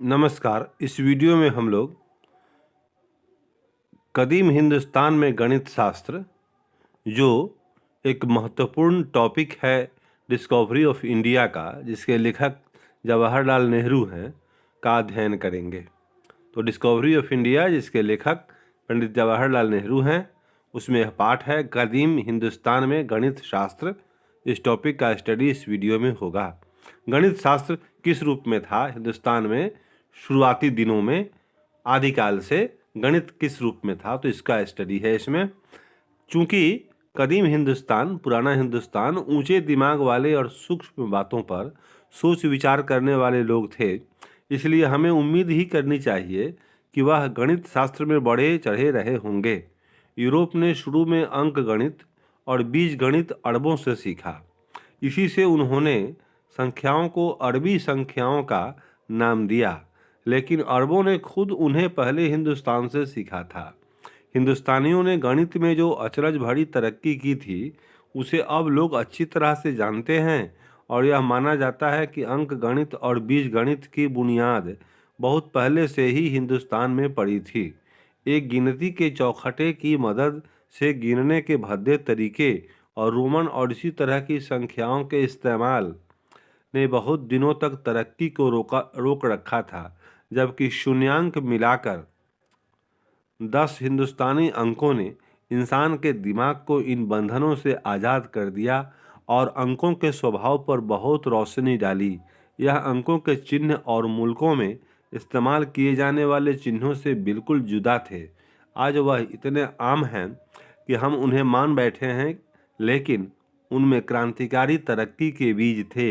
नमस्कार। इस वीडियो में हम लोग कदीम हिंदुस्तान में गणित शास्त्र, जो एक महत्वपूर्ण टॉपिक है डिस्कवरी ऑफ इंडिया का, जिसके लेखक जवाहरलाल नेहरू हैं, का अध्ययन करेंगे। तो डिस्कवरी ऑफ इंडिया, जिसके लेखक पंडित जवाहरलाल नेहरू हैं, उसमें यह पाठ है कदीम हिंदुस्तान में गणित शास्त्र। इस टॉपिक का स्टडी इस वीडियो में होगा। गणित शास्त्र किस रूप में था हिंदुस्तान में शुरुआती दिनों में, आदिकाल से गणित किस रूप में था, तो इसका स्टडी है इसमें। चूंकि कदीम हिंदुस्तान, पुराना हिंदुस्तान, ऊंचे दिमाग वाले और सूक्ष्म बातों पर सोच विचार करने वाले लोग थे, इसलिए हमें उम्मीद ही करनी चाहिए कि वह गणित शास्त्र में बढ़े चढ़े रहे होंगे। यूरोप ने शुरू में अंक गणित और बीज गणित अरबों से सीखा। इसी से उन्होंने संख्याओं को अरबी संख्याओं का नाम दिया, लेकिन अरबों ने खुद उन्हें पहले हिंदुस्तान से सीखा था। हिंदुस्तानियों ने गणित में जो अचरज भरी तरक्की की थी, उसे अब लोग अच्छी तरह से जानते हैं, और यह माना जाता है कि अंक गणित और बीज गणित की बुनियाद बहुत पहले से ही हिंदुस्तान में पड़ी थी। एक गिनती के चौखटे की मदद से गिनने के भद्दे तरीके और रोमन और इसी तरह की संख्याओं के इस्तेमाल ने बहुत दिनों तक तरक्की को रोक रखा था, जबकि शून्यांक मिलाकर 10 हिंदुस्तानी अंकों ने इंसान के दिमाग को इन बंधनों से आज़ाद कर दिया और अंकों के स्वभाव पर बहुत रोशनी डाली। यह अंकों के चिन्ह और मुल्कों में इस्तेमाल किए जाने वाले चिन्हों से बिल्कुल जुदा थे। आज वह इतने आम हैं कि हम उन्हें मान बैठे हैं, लेकिन उनमें क्रांतिकारी तरक्की के बीज थे।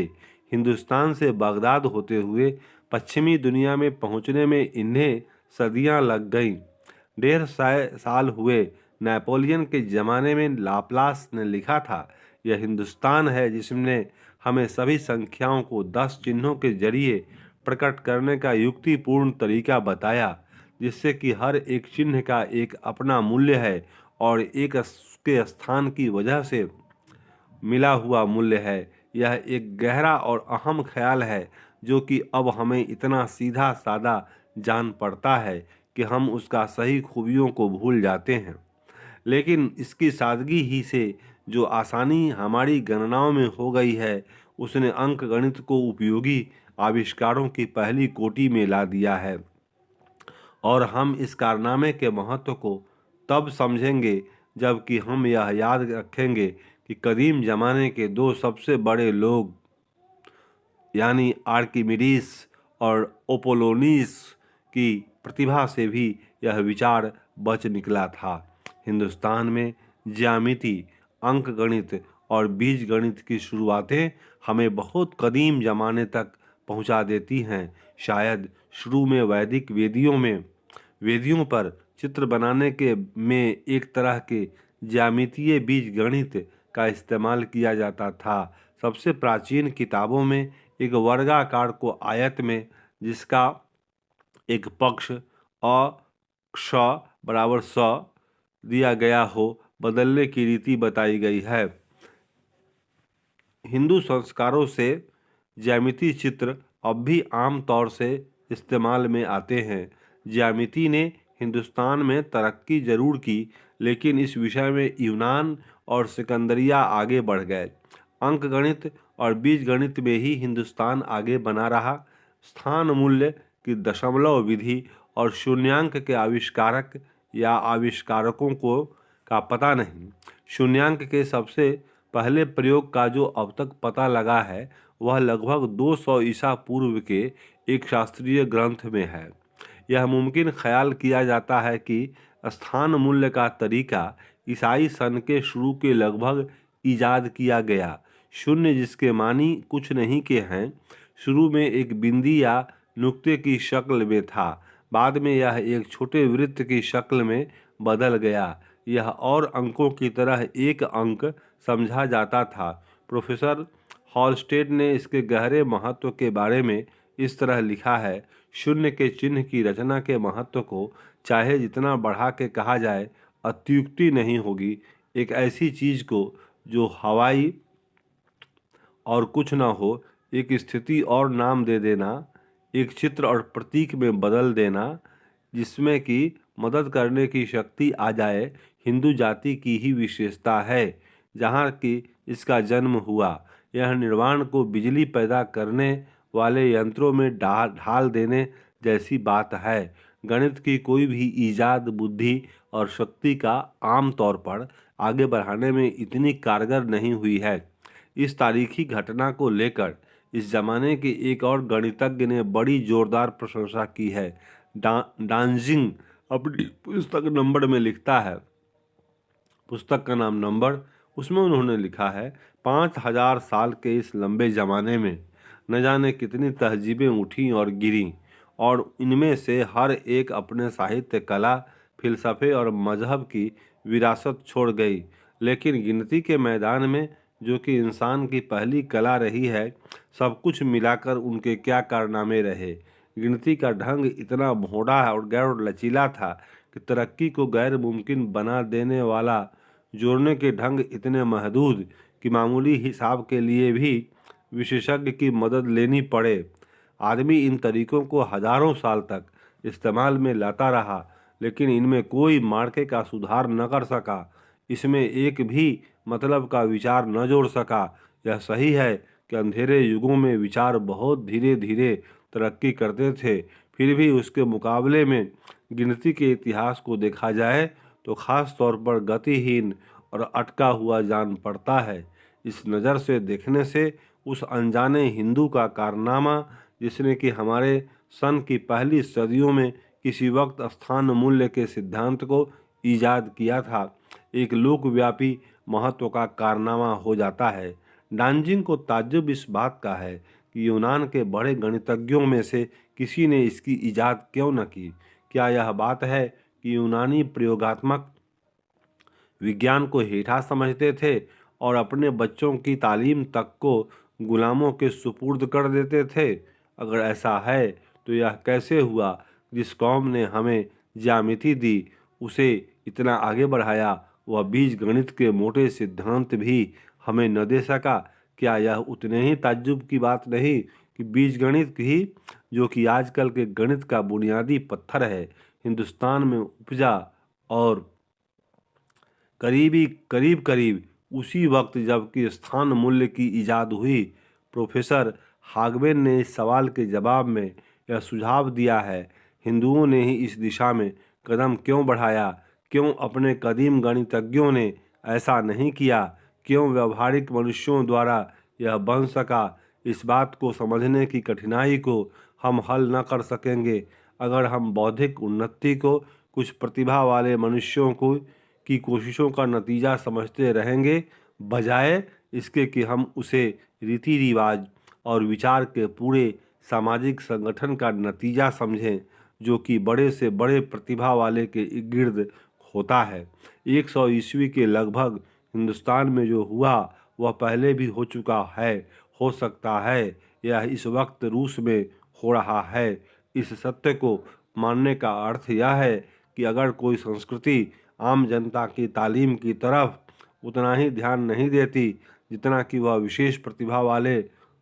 हिंदुस्तान से बगदाद होते हुए पश्चिमी दुनिया में पहुंचने में इन्हें सदियां लग गईं। 150 साल हुए। नेपोलियन के ज़माने में लाप्लास ने लिखा था, यह हिंदुस्तान है जिसने हमें सभी संख्याओं को 10 चिन्हों के जरिए प्रकट करने का युक्तिपूर्ण तरीका बताया, जिससे कि हर एक चिन्ह का एक अपना मूल्य है और एक उसके स्थान की वजह से मिला हुआ मूल्य है। यह एक गहरा और अहम ख्याल है, जो कि अब हमें इतना सीधा साधा जान पड़ता है कि हम उसका सही खूबियों को भूल जाते हैं। लेकिन इसकी सादगी ही से जो आसानी हमारी गणनाओं में हो गई है, उसने अंक गणित को उपयोगी आविष्कारों की पहली कोटि में ला दिया है, और हम इस कारनामे के महत्व को तब समझेंगे जबकि हम यह याद रखेंगे कि कदीम ज़माने के दो सबसे बड़े लोग, यानी आर्किमिडीज और अपोलोनीस की प्रतिभा से भी यह विचार बच निकला था। हिंदुस्तान में ज्यामिति, अंक गणित और बीज गणित की शुरुआतें हमें बहुत कदीम ज़माने तक पहुंचा देती हैं। शायद शुरू में वैदिक वेदियों पर चित्र बनाने के में एक तरह के ज्यामितीय बीज गणित का इस्तेमाल किया जाता था। सबसे प्राचीन किताबों में एक वर्गाकार को आयत में, जिसका एक पक्ष अ क्ष बराबर स दिया गया हो, बदलने की रीति बताई गई है। हिंदू संस्कारों से ज्यामिति चित्र अब भी आम तौर से इस्तेमाल में आते हैं। ज्यामिति ने हिंदुस्तान में तरक्की जरूर की, लेकिन इस विषय में यूनान और सिकंदरिया आगे बढ़ गए। अंक गणित और बीज गणित में ही हिंदुस्तान आगे बना रहा। स्थान मूल्य की दशमलव विधि और शून्यांक के आविष्कारक या आविष्कारकों को का पता नहीं। शून्यांक के सबसे पहले प्रयोग का जो अब तक पता लगा है, वह लगभग 200 ईसा पूर्व के एक शास्त्रीय ग्रंथ में है। यह मुमकिन ख्याल किया जाता है कि स्थान मूल्य का तरीका ईसाई सन के शुरू के लगभग ईजाद किया गया। शून्य, जिसके मानी कुछ नहीं के हैं, शुरू में एक बिंदी या नुक्ते की शक्ल में था। बाद में यह एक छोटे वृत्त की शक्ल में बदल गया। यह और अंकों की तरह एक अंक समझा जाता था। प्रोफेसर हॉलस्टेड ने इसके गहरे महत्व के बारे में इस तरह लिखा है, शून्य के चिन्ह की रचना के महत्व को चाहे जितना बढ़ा के कहा जाए, अत्युक्ति नहीं होगी। एक ऐसी चीज को जो हवाई और कुछ न हो, एक स्थिति और नाम दे देना एक चित्र और प्रतीक में बदल देना, जिसमें कि मदद करने की शक्ति आ जाए, हिंदू जाति की ही विशेषता है। जहाँ कि इसका जन्म हुआ, यह निर्वाण को बिजली पैदा करने वाले यंत्रों में ढाल देने जैसी बात है। गणित की कोई भी ईजाद बुद्धि और शक्ति का आम तौर पर आगे बढ़ाने में इतनी कारगर नहीं हुई है। इस तारीखी घटना को लेकर इस जमाने के एक और गणितज्ञ ने बड़ी जोरदार प्रशंसा की है। डांजिंग अपनी पुस्तक नंबर में लिखता है, पुस्तक का नाम नंबर, उसमें उन्होंने लिखा है, 5000 साल के इस लंबे ज़माने में न जाने कितनी तहजीबें उठी और गिरी, और इनमें से हर एक अपने साहित्य, कला, फिलसफे और मजहब की विरासत छोड़ गई। लेकिन गिनती के मैदान में, जो कि इंसान की पहली कला रही है, सब कुछ मिलाकर उनके क्या कारनामे रहे। गिनती का ढंग इतना भोंडा और गैर लचीला था कि तरक्की को गैर मुमकिन बना देने वाला, जोड़ने के ढंग इतने महदूद कि मामूली हिसाब के लिए भी विशेषज्ञ की मदद लेनी पड़े। आदमी इन तरीकों को हजारों साल तक इस्तेमाल में लाता रहा, लेकिन इनमें कोई मार्के का सुधार न कर सका, इसमें एक भी मतलब का विचार न जोड़ सका। यह सही है कि अंधेरे युगों में विचार बहुत धीरे धीरे तरक्की करते थे, फिर भी उसके मुकाबले में गिनती के इतिहास को देखा जाए तो खास तौर पर गतिहीन और अटका हुआ जान पड़ता है। इस नज़र से देखने से उस अनजाने हिंदू का कारनामा, जिसने कि हमारे सन की पहली सदियों में किसी वक्त स्थान मूल्य के सिद्धांत को ईजाद किया था, एक लोकव्यापी महत्व का कारनामा हो जाता है। डांजिंग को ताज्जुब इस बात का है कि यूनान के बड़े गणितज्ञों में से किसी ने इसकी ईजाद क्यों न की। क्या यह बात है कि यूनानी प्रयोगात्मक विज्ञान को हेठा समझते थे और अपने बच्चों की तालीम तक को गुलामों के सुपुर्द कर देते थे? अगर ऐसा है तो यह कैसे हुआ जिस कौम ने हमें ज्यामिति दी, उसे इतना आगे बढ़ाया, वह बीज गणित के मोटे सिद्धांत भी हमें न दे सका? क्या यह उतने ही ताज्जुब की बात नहीं कि बीज गणित ही, जो कि आजकल के गणित का बुनियादी पत्थर है, हिंदुस्तान में उपजा, और करीब करीब उसी वक्त जबकि स्थान मूल्य की ईजाद हुई। प्रोफेसर हागबेन ने इस सवाल के जवाब में यह सुझाव दिया है, हिंदुओं ने ही इस दिशा में कदम क्यों बढ़ाया? क्यों अपने कदीम गणितज्ञों ने ऐसा नहीं किया? क्यों व्यवहारिक मनुष्यों द्वारा यह बन सका? इस बात को समझने की कठिनाई को हम हल न कर सकेंगे अगर हम बौद्धिक उन्नति को कुछ प्रतिभा वाले मनुष्यों को की कोशिशों का नतीजा समझते रहेंगे, बजाय इसके कि हम उसे रीति रिवाज और विचार के पूरे सामाजिक संगठन का नतीजा समझें, जो कि बड़े से बड़े प्रतिभा वाले के गिर्द होता है। 100 ईस्वी के लगभग हिंदुस्तान में जो हुआ वह पहले भी हो चुका है, हो सकता है यह इस वक्त रूस में हो रहा है। इस सत्य को मानने का अर्थ यह है कि अगर कोई संस्कृति आम जनता की तालीम की तरफ उतना ही ध्यान नहीं देती जितना कि वह विशेष प्रतिभा वाले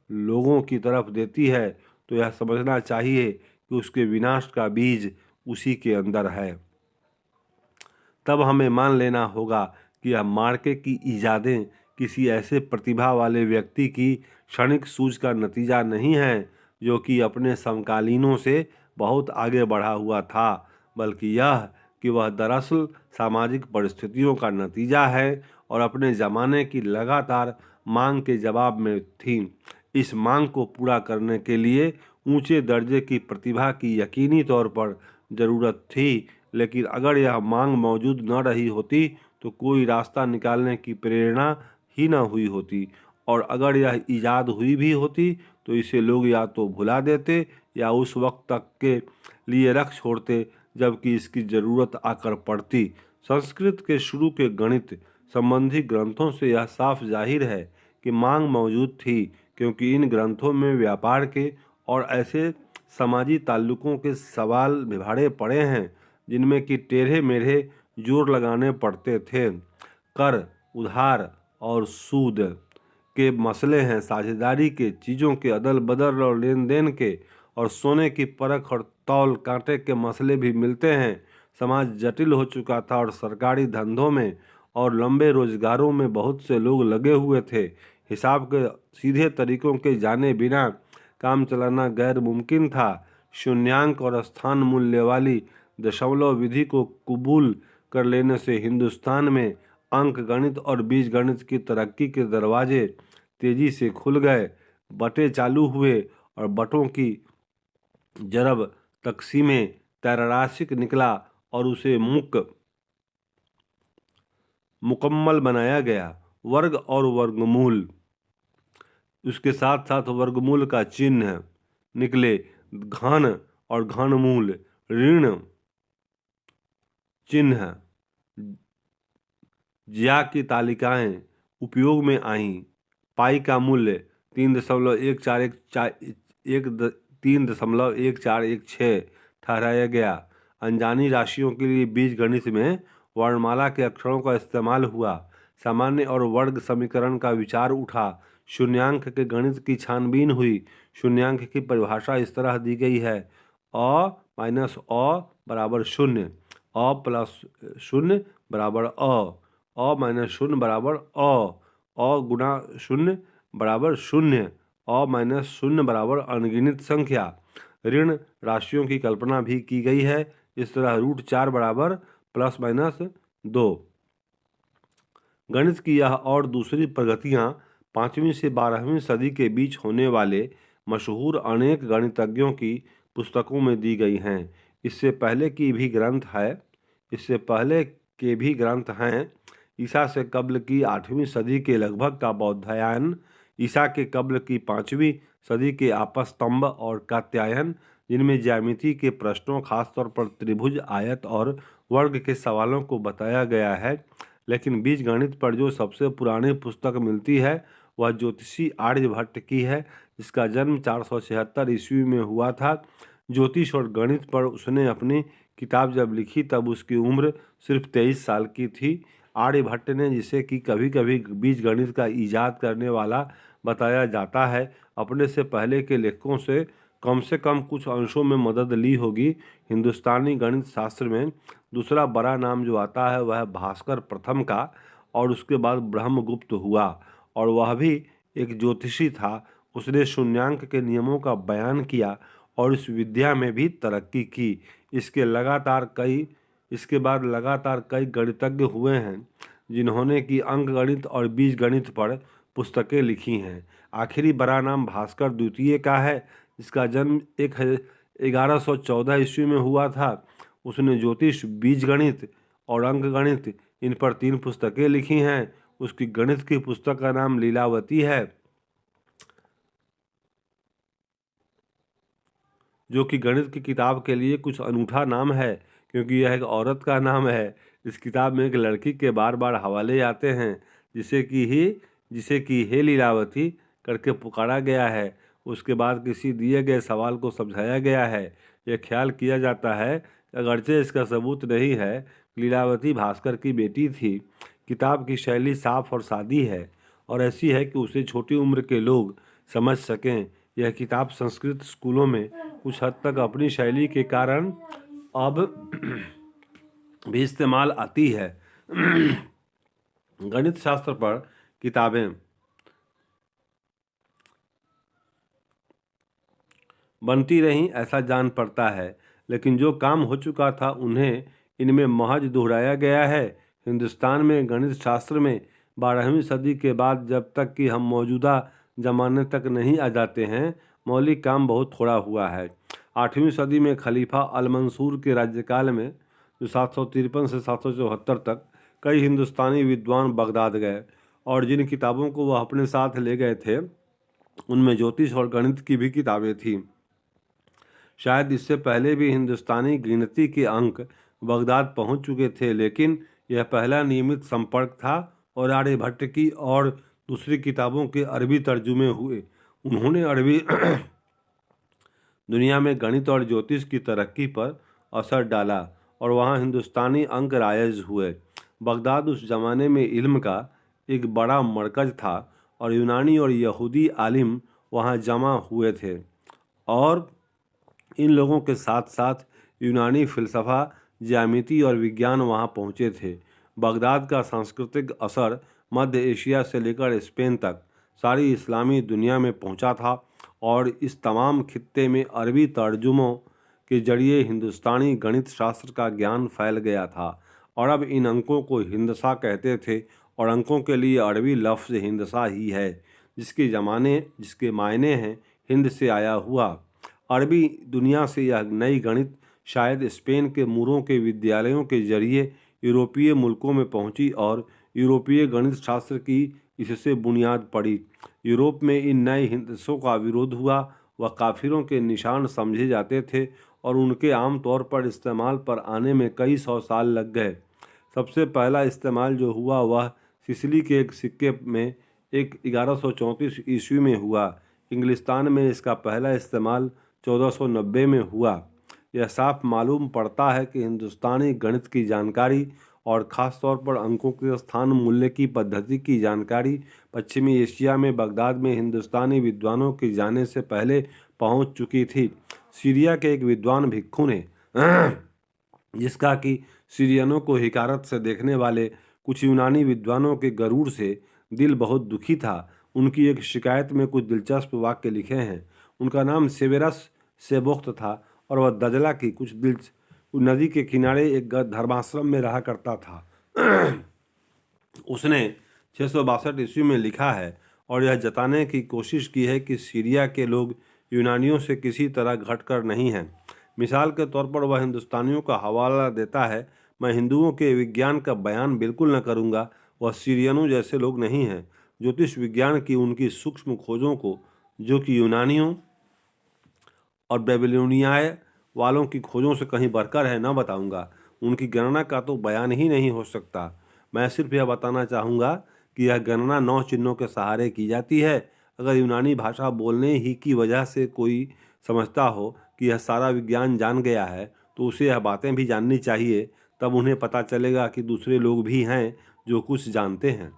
लोगों की तरफ देती है, तो यह समझना चाहिए कि उसके विनाश का बीज उसी के अंदर है। तब हमें मान लेना होगा कि यह मार्के की ईजादें किसी ऐसे प्रतिभा वाले व्यक्ति की क्षणिक सूझ का नतीजा नहीं है जो कि अपने समकालीनों से बहुत आगे बढ़ा हुआ था, बल्कि यह कि वह दरअसल सामाजिक परिस्थितियों का नतीजा है और अपने ज़माने की लगातार मांग के जवाब में थी। इस मांग को पूरा करने के लिए ऊंचे दर्जे की प्रतिभा की यकीनी तौर पर ज़रूरत थी, लेकिन अगर यह मांग मौजूद न रही होती तो कोई रास्ता निकालने की प्रेरणा ही न हुई होती, और अगर यह ईजाद हुई भी होती तो इसे लोग या तो भुला देते या उस वक्त तक के लिए रख छोड़ते जबकि इसकी ज़रूरत आकर पड़ती। संस्कृत के शुरू के गणित संबंधी ग्रंथों से यह साफ जाहिर है कि मांग मौजूद थी, क्योंकि इन ग्रंथों में व्यापार के और ऐसे समाजी ताल्लुकों के सवाल बिभाड़े पड़े हैं जिनमें कि टेढ़े मेढ़े जोर लगाने पड़ते थे। कर, उधार और सूद के मसले हैं, साझेदारी के, चीज़ों के अदल बदल और लेन देन के, और सोने की परख और तौल कांटे के मसले भी मिलते हैं। समाज जटिल हो चुका था और सरकारी धंधों में और लंबे रोजगारों में बहुत से लोग लगे हुए थे। हिसाब के सीधे तरीकों के जाने बिना काम चलाना गैर मुमकिन था। शून्यांक और स्थान मूल्य वाली दशमलव विधि को कबूल कर लेने से हिंदुस्तान में अंक गणित और बीज गणित की तरक्की के दरवाजे तेजी से खुल गए। बटे चालू हुए और बटों की जरब तकसीमें तैराशिक निकला और उसे मुकम्मल बनाया गया। वर्ग और वर्गमूल, उसके साथ साथ वर्गमूल का चिन्ह निकले। घन और घनमूल, ऋण चिन्ह, ज्या की तालिकाएं उपयोग में आईं। पाई का मूल्य 3.1416 ठहराया गया। अनजानी राशियों के लिए बीज गणित में वर्णमाला के अक्षरों का इस्तेमाल हुआ। सामान्य और वर्ग समीकरण का विचार उठा। शून्यांक के गणित की छानबीन हुई। शून्यांक की परिभाषा इस तरह दी गई है: अ माइनस अ बराबर शून्य, अ प्लस शून्य बराबर अ माइनस शून्य बराबर अ गुणा शून्य बराबर शून्य, अ माइनस शून्य बराबर अनगिनत संख्या। ऋण राशियों की कल्पना भी की गई है। इस तरह √4 बराबर ±2। गणित की यह और दूसरी प्रगतियां 5वीं से 12वीं सदी के बीच होने वाले मशहूर अनेक गणितज्ञों की पुस्तकों में दी गई हैं। इससे पहले के भी ग्रंथ हैं। ईसा से कब्ल की 8वीं सदी के लगभग का बौधायन, ईसा के कब्ल की 5वीं सदी के आपस्तंभ और कात्यायन, जिनमें ज्यामिति के प्रश्नों, खासतौर पर त्रिभुज, आयत और वर्ग के सवालों को बताया गया है। लेकिन बीज गणित पर जो सबसे पुरानी पुस्तक मिलती है वह ज्योतिषी आर्यभट्ट की है, जिसका जन्म 476 ईस्वी में हुआ था। ज्योतिष और गणित पर उसने अपनी किताब जब लिखी तब उसकी उम्र सिर्फ 23 साल की थी। आर्यभट्ट ने, जिसे कि कभी कभी बीज गणित का ईजाद करने वाला बताया जाता है, अपने से पहले के लेखकों से कम कुछ अंशों में मदद ली होगी। हिंदुस्तानी गणित शास्त्र में दूसरा बड़ा नाम जो आता है वह भास्कर प्रथम का, और उसके बाद ब्रह्मगुप्त हुआ, और वह भी एक ज्योतिषी था। उसने शून्यांक के नियमों का बयान किया और इस विद्या में भी तरक्की की। इसके बाद लगातार कई गणितज्ञ हुए हैं जिन्होंने कि अंक गणित और बीज गणित पर पुस्तकें लिखी हैं। आखिरी बड़ा नाम भास्कर द्वितीय का है, जिसका जन्म 1114 ईस्वी में हुआ था। उसने ज्योतिष, बीज गणित और अंक गणित, इन पर 3 पुस्तकें लिखी हैं। उसकी गणित की पुस्तक का नाम लीलावती है, जो कि गणित की किताब के लिए कुछ अनूठा नाम है, क्योंकि यह एक औरत का नाम है। इस किताब में एक लड़की के बार बार हवाले आते हैं, जिसे कि हे लीलावती करके पुकारा गया है। उसके बाद किसी दिए गए सवाल को समझाया गया है। यह ख्याल किया जाता है, अगरचे इसका सबूत नहीं है, लीलावती भास्कर की बेटी थी। किताब की शैली साफ और सादी है और ऐसी है कि उसे छोटी उम्र के लोग समझ सकें। यह किताब संस्कृत स्कूलों में कुछ हद तक अपनी शैली के कारण अब भी इस्तेमाल आती है। गणित शास्त्र पर किताबें बनती रहीं ऐसा जान पड़ता है, लेकिन जो काम हो चुका था उन्हें इनमें महज दोहराया गया है। हिंदुस्तान में गणित शास्त्र में 12वीं सदी के बाद जब तक कि हम मौजूदा जमाने तक नहीं आ जाते हैं, मौलिक काम बहुत थोड़ा हुआ है। 8वीं सदी में खलीफा अल मंसूर के राज्यकाल में, जो 753 से 774 तक, कई हिंदुस्तानी विद्वान बगदाद गए और जिन किताबों को वह अपने साथ ले गए थे उनमें ज्योतिष और गणित की भी किताबें थीं। शायद इससे पहले भी हिंदुस्तानी गिनती के अंक बगदाद पहुंच चुके थे, लेकिन यह पहला नियमित संपर्क था और आर्यभट्ट की और दूसरी किताबों के अरबी तर्जुमे हुए। उन्होंने अरबी दुनिया में गणित और ज्योतिष की तरक्की पर असर डाला और वहाँ हिंदुस्तानी अंक राइज हुए। बगदाद उस जमाने में इल्म का एक बड़ा मरकज था और यूनानी और यहूदी आलिम वहाँ जमा हुए थे और इन लोगों के साथ साथ यूनानी फ़िलसफ़ा, ज्यामिति और विज्ञान वहाँ पहुँचे थे। बगदाद का सांस्कृतिक असर मध्य एशिया से लेकर स्पेन तक सारी इस्लामी दुनिया में पहुँचा था और इस तमाम खित्ते में अरबी तर्जुमों के जरिए हिंदुस्तानी गणित शास्त्र का ज्ञान फैल गया था। और अब इन अंकों को हिंदसा कहते थे और अंकों के लिए अरबी लफ्ज़ हिंदसा ही है, जिसके मायने हैं हिंद से आया हुआ। अरबी दुनिया से यह नई गणित शायद स्पेन के मूरों के विद्यालयों के जरिए यूरोपीय मुल्कों में पहुंची और यूरोपीय गणित शास्त्र की इससे बुनियाद पड़ी। यूरोप में इन नए हिंदसों का विरोध हुआ। वह काफिरों के निशान समझे जाते थे और उनके आम तौर पर इस्तेमाल पर आने में कई सौ साल लग गए। सबसे पहला इस्तेमाल जो हुआ वह सिसिली के एक सिक्के में 1134 ईस्वी में हुआ। इंग्लिस्तान में इसका पहला इस्तेमाल 1490 में हुआ। यह साफ मालूम पड़ता है कि हिंदुस्तानी गणित की जानकारी और ख़ास तौर पर अंकों के स्थान मूल्य की पद्धति की जानकारी पश्चिमी एशिया में बगदाद में हिंदुस्तानी विद्वानों के जाने से पहले पहुंच चुकी थी। सीरिया के एक विद्वान भिक्षु ने जिसका कि सीरियनों को हिकारत से देखने वाले कुछ यूनानी विद्वानों के गरूर से दिल बहुत दुखी था, उनकी एक शिकायत में कुछ दिलचस्प वाक्य लिखे हैं। उनका नाम सेवेरस सेबोख्त था और वह दजला की कुछ नदी के किनारे एक धर्माश्रम में रहा करता था। उसने 662 ईस्वी में लिखा है और यह जताने की कोशिश की है कि सीरिया के लोग यूनानियों से किसी तरह घटकर नहीं हैं। मिसाल के तौर पर वह हिंदुस्तानियों का हवाला देता है, मैं हिंदुओं के विज्ञान का बयान बिल्कुल न करूँगा, वह सीरियनों जैसे लोग नहीं हैं। ज्योतिष विज्ञान की उनकी सूक्ष्म खोजों को, जो कि यूनानियों और बेबीलोनियाय वालों की खोजों से कहीं बढ़कर है, न बताऊंगा। उनकी गणना का तो बयान ही नहीं हो सकता। मैं सिर्फ यह बताना चाहूँगा कि यह गणना 9 चिन्हों के सहारे की जाती है। अगर यूनानी भाषा बोलने ही की वजह से कोई समझता हो कि यह सारा विज्ञान जान गया है, तो उसे यह बातें भी जाननी चाहिए। तब उन्हें पता चलेगा कि दूसरे लोग भी हैं जो कुछ जानते हैं।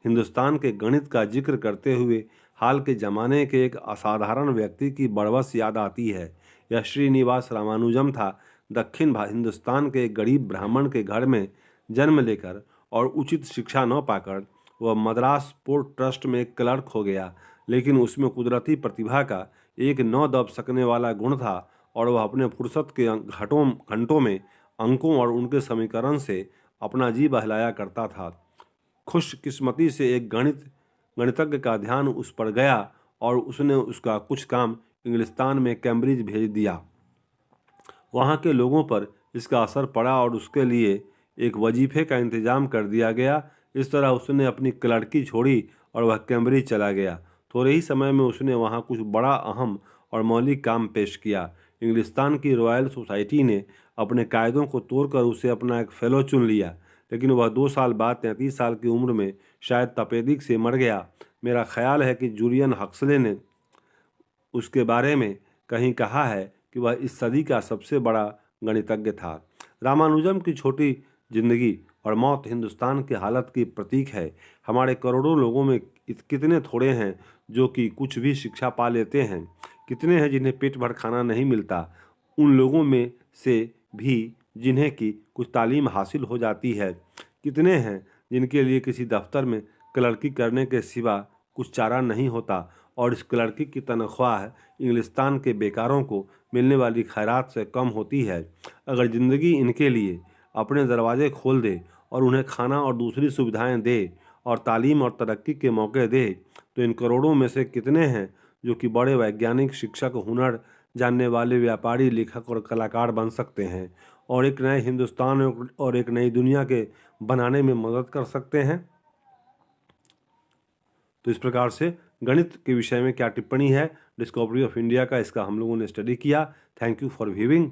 हिंदुस्तान के गणित का जिक्र करते हुए हाल के ज़माने के एक असाधारण व्यक्ति की बड़वस याद आती है। यह श्रीनिवास रामानुजम था। दक्षिण हिंदुस्तान के एक गरीब ब्राह्मण के घर में जन्म लेकर और उचित शिक्षा न पाकर वह मद्रास पोर्ट ट्रस्ट में एक क्लर्क हो गया, लेकिन उसमें कुदरती प्रतिभा का एक न दब सकने वाला गुण था और वह अपने फुर्सत के घंटों में अंकों और उनके समीकरण से अपना जी बहलाया करता था। खुशकिस्मती से एक गणितज्ञ का ध्यान उस पर गया और उसने उसका कुछ काम इंग्लिस्तान में कैम्ब्रिज भेज दिया। वहाँ के लोगों पर इसका असर पड़ा और उसके लिए एक वजीफे का इंतजाम कर दिया गया। इस तरह उसने अपनी क्लर्की छोड़ी और वह कैम्ब्रिज चला गया। थोड़े ही समय में उसने वहाँ कुछ बड़ा अहम और मौलिक काम पेश किया। इंग्लिस्तान की रॉयल सोसाइटी ने अपने कायदों को तोड़कर उसे अपना एक फेलो चुन लिया, लेकिन वह 2 साल बाद 33 साल की उम्र में शायद तपेदिक से मर गया। मेरा ख्याल है कि जूलियन हक्सले ने उसके बारे में कहीं कहा है कि वह इस सदी का सबसे बड़ा गणितज्ञ था। रामानुजम की छोटी जिंदगी और मौत हिंदुस्तान की हालत की प्रतीक है। हमारे करोड़ों लोगों में कितने थोड़े हैं जो कि कुछ भी शिक्षा पा लेते हैं, कितने हैं जिन्हें पेट भर खाना नहीं मिलता। उन लोगों में से भी जिन्हें की कुछ तालीम हासिल हो जाती है, कितने हैं जिनके लिए किसी दफ्तर में क्लर्की करने के सिवा कुछ चारा नहीं होता और इस क्लर्की की तनख्वाह इंग्लिस्तान के बेकारों को मिलने वाली खैरात से कम होती है। अगर ज़िंदगी इनके लिए अपने दरवाजे खोल दे और उन्हें खाना और दूसरी सुविधाएं दे और तालीम और तरक्की के मौके दे, तो इन करोड़ों में से कितने हैं जो कि बड़े वैज्ञानिक, शिक्षक, हुनर जानने वाले, व्यापारी, लेखक और कलाकार बन सकते हैं और एक नए हिंदुस्तान और एक नई दुनिया के बनाने में मदद कर सकते हैं। तो इस प्रकार से गणित के विषय में क्या टिप्पणी है डिस्कवरी ऑफ इंडिया का, इसका हम लोगों ने स्टडी किया। Thank you for viewing.